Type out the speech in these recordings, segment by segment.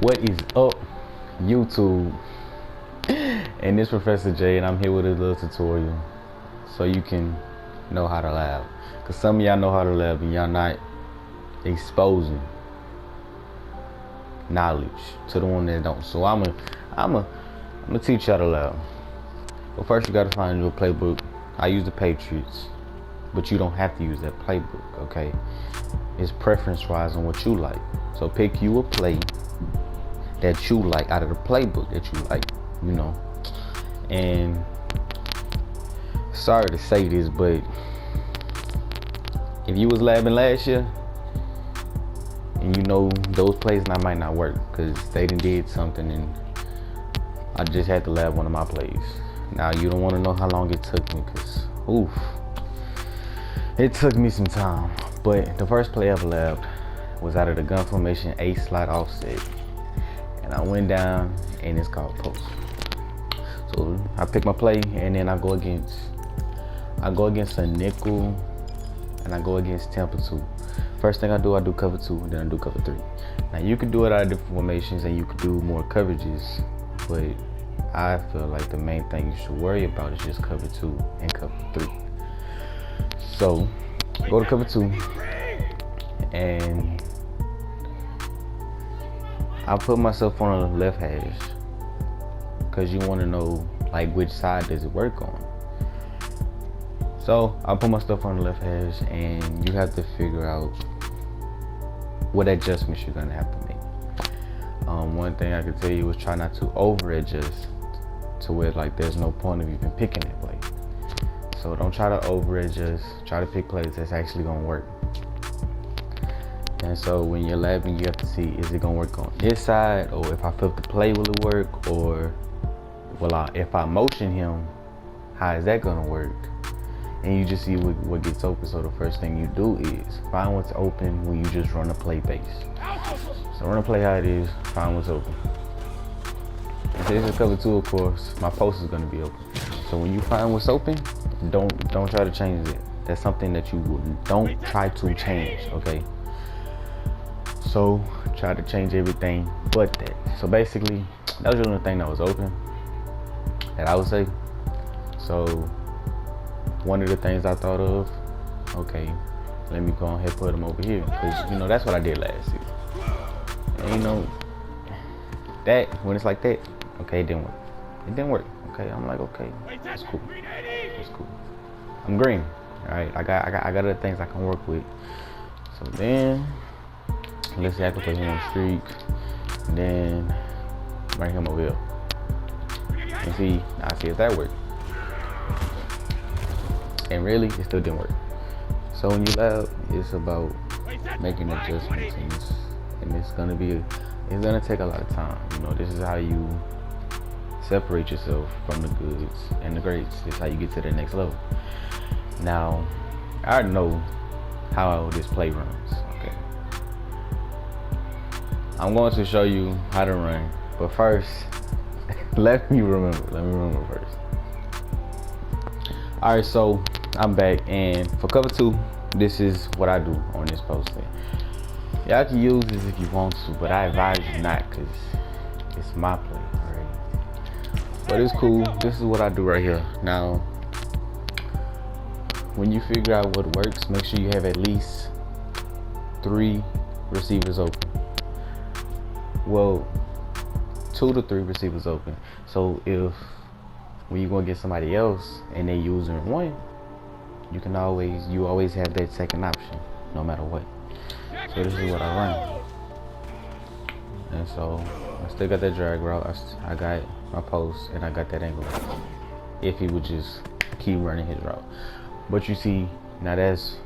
What is up, YouTube? And this Professor J, and I'm here with a little tutorial so you can know how to laugh. Cause some of y'all know how to laugh and y'all not exposing knowledge to the one that don't. So I'm gonna teach y'all to laugh. But first you gotta find your playbook. I use the Patriots, but you don't have to use that playbook, okay? It's preference wise on what you like. So pick you a play that you like out of the playbook that you like, you know. And sorry to say this, but if you was laughing last year and you know those plays might not work because they did something and I just had to laugh one of my plays. Now you don't want to know how long it took me because it took me some time. But the first play I ever laughed was out of the gun formation 8 slot offset. And I went down and it's called post. So I pick my play and then I go against a nickel and I go against Tampa 2. First thing I do cover 2, then I do cover 3. Now you can do it out of different formations and you can do more coverages, but I feel like the main thing you should worry about is just cover 2 and cover 3. So go to cover 2 and I put myself on a left hash because you want to know like which side does it work on. So I put my stuff on the left hash and you have to figure out what adjustments you're gonna have to make. One thing I can tell you is try not to over adjust to where like there's no point of even picking that play. So don't try to over adjust, try to pick plays that's actually gonna work. And so when you're laughing, you have to see, is it gonna work on this side, or if I flip the play, will it work, or if I motion him, how is that gonna work? And you just see what gets open. So the first thing you do is find what's open when you just run a play base. So run a play how it is, find what's open. And so this is cover 2, of course, my post is gonna be open. So when you find what's open, don't try to change it. That's something that you don't try to change, okay? So try to change everything but that. So basically, that was the only thing that was open that I would say. So one of the things I thought of, okay, let me go ahead and put them over here because you know that's what I did last year. And you know that when it's like that, okay, it didn't work. It didn't work. Okay, I'm like, okay, it's cool. It's cool. I'm green. All right, I got other things I can work with. So then let's say I can put him on streak, and then bring him over here. And see, I see if that works. And really, it still didn't work. So when you laugh, it's about making adjustments, and it's gonna take a lot of time. You know, this is how you separate yourself from the goods and the greats. This is how you get to the next level. Now, I know how this play runs. Okay. I'm going to show you how to run, but first, let me remember first. All right, so I'm back, and for cover 2, this is what I do on this poster. Y'all can use this if you want to, but I advise you not, cause it's my play, alright? But it's cool. This is what I do right here. Now, when you figure out what works, make sure you have at least 3 receivers open. Well, 2 to 3 receivers open. So if when you go get somebody else and they using one, you always have that second option, no matter what. So this is what I run. And so I still got that drag route. I got my post and I got that angle. If he would just keep running his route. But you see, now that's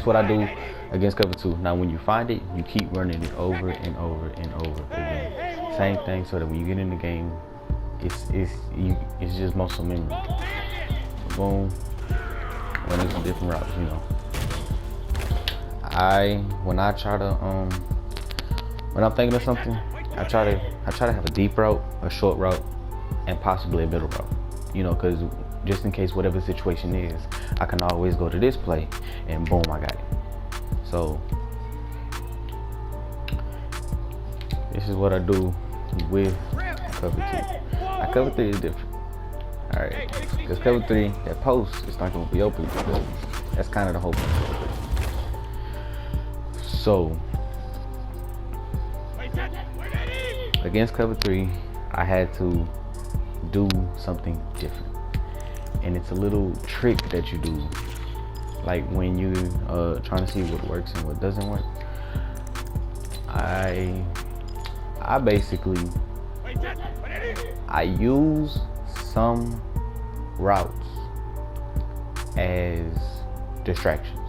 what I do against cover 2. Now when you find it, you keep running it over and over and over again. Same thing, so that when you get in the game, it's just muscle memory. Boom. Running some different routes, you know. When I'm thinking of something, I try to have a deep route, a short route, and possibly a middle route. You know, because just in case whatever the situation is, I can always go to this play and boom, I got it. So this this is what I do with cover 2. Now cover 3 is different. Alright, because cover 3, that post is not going to be open because that's kind of the whole point. So, against cover 3, I had to do something different. And it's a little trick that you do. Like when you trying to see what works and what doesn't work. I basically use some routes as distractions.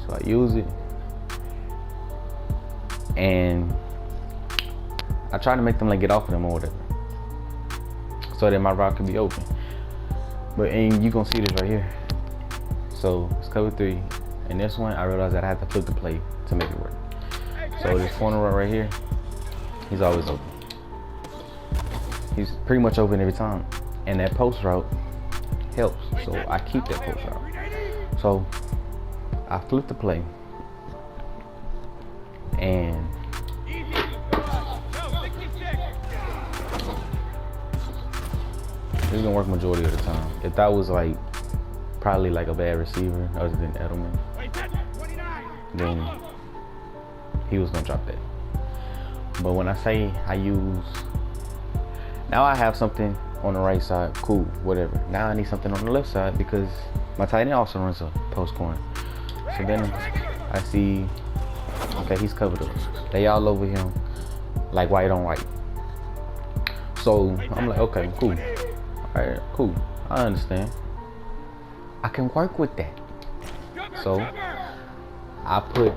So I use it and I try to make them like get off of them or whatever, so that my route can be open. And you gonna see this right here. So it's cover 3, and this one I realized that I had to flip the play to make it work. So this corner route right here, he's always open. He's pretty much open every time, and that post route helps. So I keep that post route. So I flip the play, and it's gonna work majority of the time. If that was like probably like a bad receiver other than Edelman, then he was gonna drop that. But when I say I use, now I have something on the right side, cool, whatever. Now I need something on the left side because my tight end also runs a post corner. So then I see, okay, he's covered up. They all over him, like white on white. So I'm like, okay, cool. All right, cool. I understand. I can work with that. So I put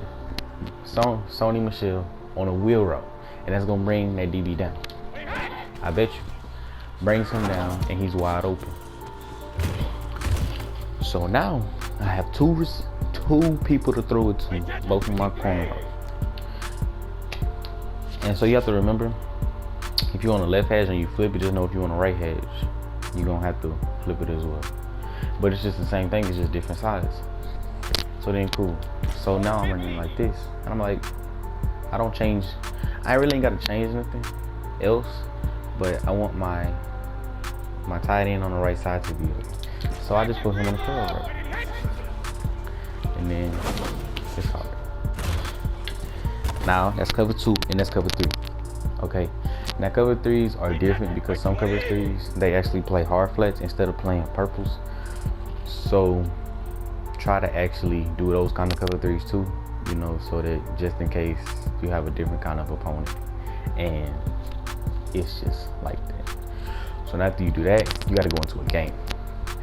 Sony Michel on a wheel route, and that's gonna bring that DB down. I bet you. Brings him down, and he's wide open. So now I have two people to throw it to, both of my corner routes. And so you have to remember, if you're on the left hedge and you flip it, just know if you're on the right hedge, you're gonna have to flip it as well. But it's just the same thing, it's just different sizes. So then cool. So now I'm running like this, and I'm like, I don't change. I really ain't gotta change nothing else, but I want my tight end on the right side to be open. So I just put him on the curl route, and then it's hard. Now that's cover 2 and that's cover 3. Okay. Now cover 3s are different because some cover 3s they actually play hard flats instead of playing purples. So try to actually do those kind of cover 3s too, you know, so that just in case you have a different kind of opponent and it's just like that. So after you do that, you got to go into a game.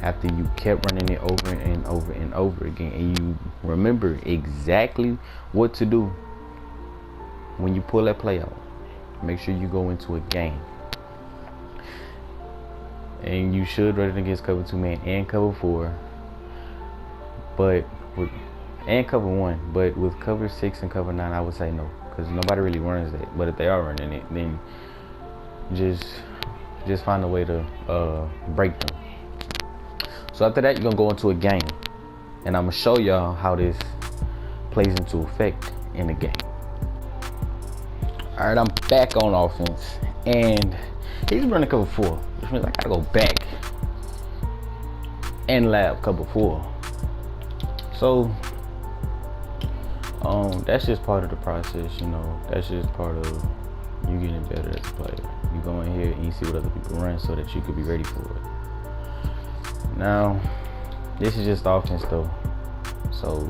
After you kept running it over and over and over again, and you remember exactly what to do when you pull that play out, make sure you go into a game. And you should run it against cover 2 man and cover 4, and cover 1. But with cover 6 and cover 9, I would say no, because nobody really runs that. But if they are running it, then just find a way to break them. So after that, you're gonna go into a game, and I'm gonna show y'all how this plays into effect in the game. All right, I'm back on offense, and he's running cover 4, which means I gotta go back and lab cover 4. So that's just part of the process, you know. That's just part of you getting better as a player. You go in here and you see what other people run so that you could be ready for it. Now, this is just offense though. So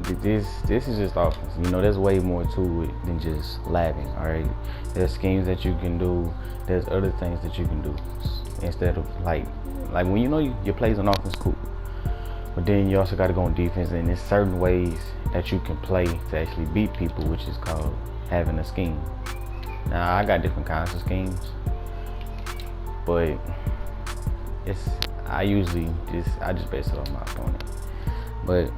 this is just offense. You know, there's way more to it than just labbing, all right? There's schemes that you can do. There's other things that you can do instead of like when you know your plays on offense, cool. But then you also got to go on defense, and there's certain ways that you can play to actually beat people, which is called having a scheme. Now, I got different kinds of schemes, but I just base it on my opponent. But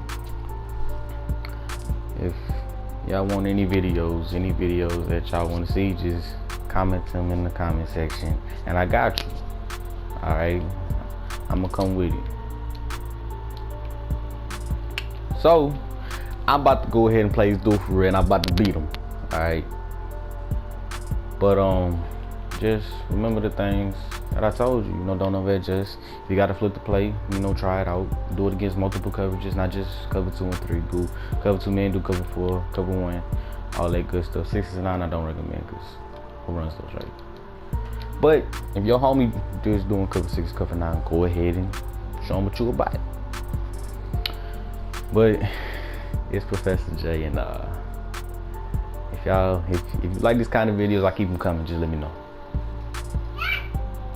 if y'all want any videos that y'all want to see, just comment them in the comment section, and I got you. All right, I'm gonna come with it. So I'm about to go ahead and play this dude for real, and I'm about to beat him. All right. But just remember the things that I told you. You know, don't overadjust. If you gotta flip the play, you know, try it out. Do it against multiple coverages, not just cover 2 and 3. Do cover 2 man, do cover 4, cover 1, all that good stuff. 6 and 9, I don't recommend because who runs those, right? But if your homie just doing cover 6, cover 9, go ahead and show him what you about. But it's Professor J, and if you like this kind of videos, I keep them coming. Just let me know.